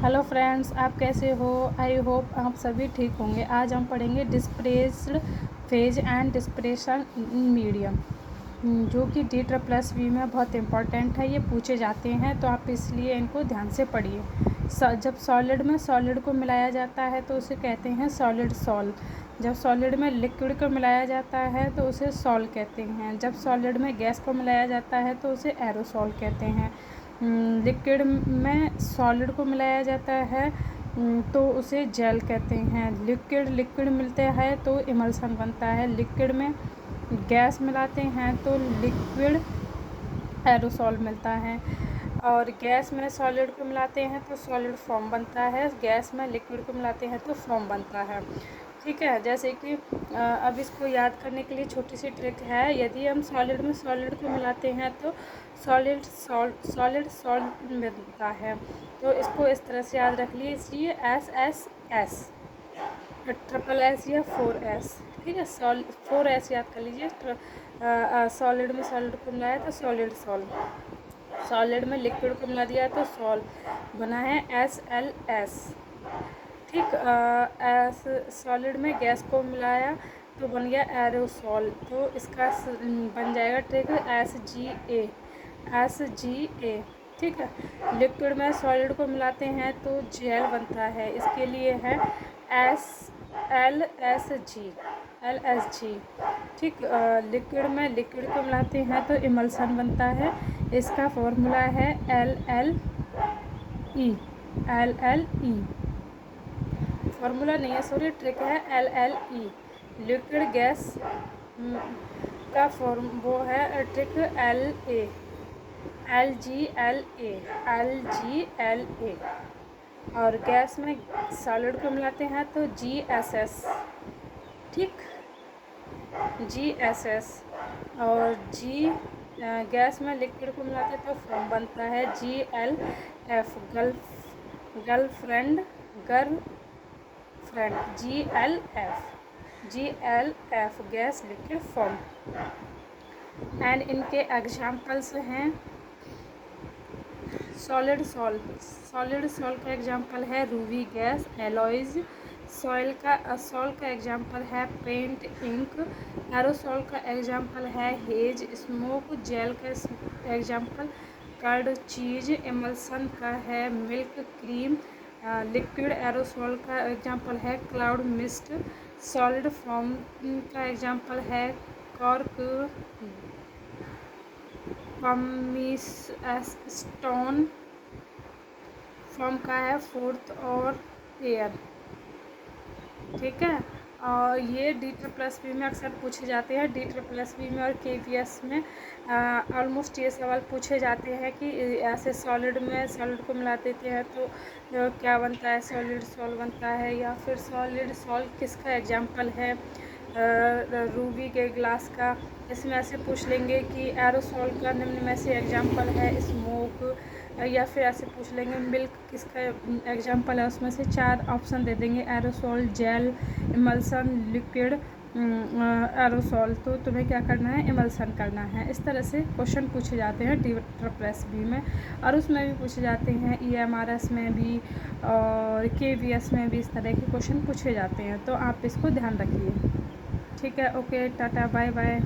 Hello friends, आप कैसे हो। आई होप आप सभी ठीक होंगे। आज हम पढ़ेंगे displaced phase and displacement medium, जो कि DSSV में बहुत इंपॉर्टेंट है। ये पूछे जाते हैं तो आप इसलिए इनको ध्यान से पढ़िए। जब सॉलिड में सॉलिड को मिलाया जाता है तो उसे कहते हैं सॉलिड सॉल। जब सॉलिड में लिक्विड को मिलाया जाता है तो उसे सॉल कहते हैं। जब सॉलिड में गैस को मिलाया जाता है तो उसे एरोसॉल कहते हैं। लिक्विड में सॉलिड को मिलाया जाता है तो उसे जेल कहते हैं। लिक्विड लिक्विड मिलते हैं तो इमल्सन बनता है। लिक्विड में गैस मिलाते हैं तो लिक्विड एरोसॉल मिलता है। और गैस में सॉलिड को मिलाते हैं तो सॉलिड फॉर्म बनता है। गैस में लिक्विड को मिलाते हैं तो फॉर्म बनता है। ठीक है, जैसे कि अब इसको याद करने के लिए छोटी सी ट्रिक है। यदि हम सॉलिड में सॉलिड को मिलाते हैं तो सॉलिड सॉल्ट बनता है। तो इसको इस तरह से याद रख लीजिए, SSS, SSS या 4S। ठीक है, 4S याद कर लीजिए। सॉलिड में सॉलिड को मिलाया तो सॉलिड सॉल, सॉलिड में लिक्विड को मिला दिया तो सॉल बना है SLS। ठीक, सॉलिड में गैस को मिलाया तो बन गया एरोसॉल। तो इसका बन जाएगा ट्रिक SGA। ठीक है, लिक्विड में सॉलिड को मिलाते हैं तो जेल बनता है। इसके लिए है LSG। ठीक, लिक्विड में लिक्विड को मिलाते हैं तो इमल्सन बनता है। इसका फॉर्मूला है LLE। फार्मूला नहीं है, सॉरी, ट्रिक है LLE। लिक्विड गैस का फॉर्म वो है ट्रिक LGLA। और गैस में सॉलिड को मिलाते हैं तो GSS। ठीक, GSS। और गैस में लिक्विड को मिलाते हैं तो फॉर्म बनता है GLF, girlfriend GLF gas liquid form. And इनके एग्जाम्पल्स हैं सॉलिड सॉल का एग्जाम्पल है रूबी गैस, एलॉयज। सॉल का एग्जाम्पल है पेंट, इंक। एरोसॉल का एग्जाम्पल है हेज, स्मोक। जेल का एग्जाम्पल कर्ड, चीज। इमल्सन का है मिल्क, क्रीम। लिक्विड एरोसॉल का एग्जाम्पल है क्लाउड, मिस्ट। सॉलिड फॉर्म का एग्जाम्पल है कॉर्क, पमिस, स्टोन। फॉर्म का है फोर्थ और एयर। ठीक है, और ये DSSV में अक्सर पूछे जाते हैं। DSSV में और KVS में ऑलमोस्ट ये सवाल पूछे जाते हैं कि ऐसे सॉलिड में सॉलिड को मिला देते हैं तो क्या बनता है, सॉलिड सॉल बनता है। या फिर सॉलिड सॉल किसका एग्जाम्पल है, रूबी के ग्लास का। इसमें ऐसे पूछ लेंगे कि एरोसॉल का निम्न में से एग्जाम्पल है स्मोक। या फिर ऐसे पूछ लेंगे मिल्क किसका एग्जाम्पल है, उसमें से 4 ऑप्शन दे देंगे, aerosol, gel, emulsion, liquid, aerosol. तो तुम्हें क्या करना है, इमल्सन करना है। इस तरह से क्वेश्चन पूछे जाते हैं DSSV में। और उसमें भी पूछे जाते हैं EMRS में भी और KVS में भी। इस तरह के क्वेश्चन पूछे जाते हैं, तो आप इसको ध्यान रखिए। ठीक है, ओके, टाटा, बाय बाय।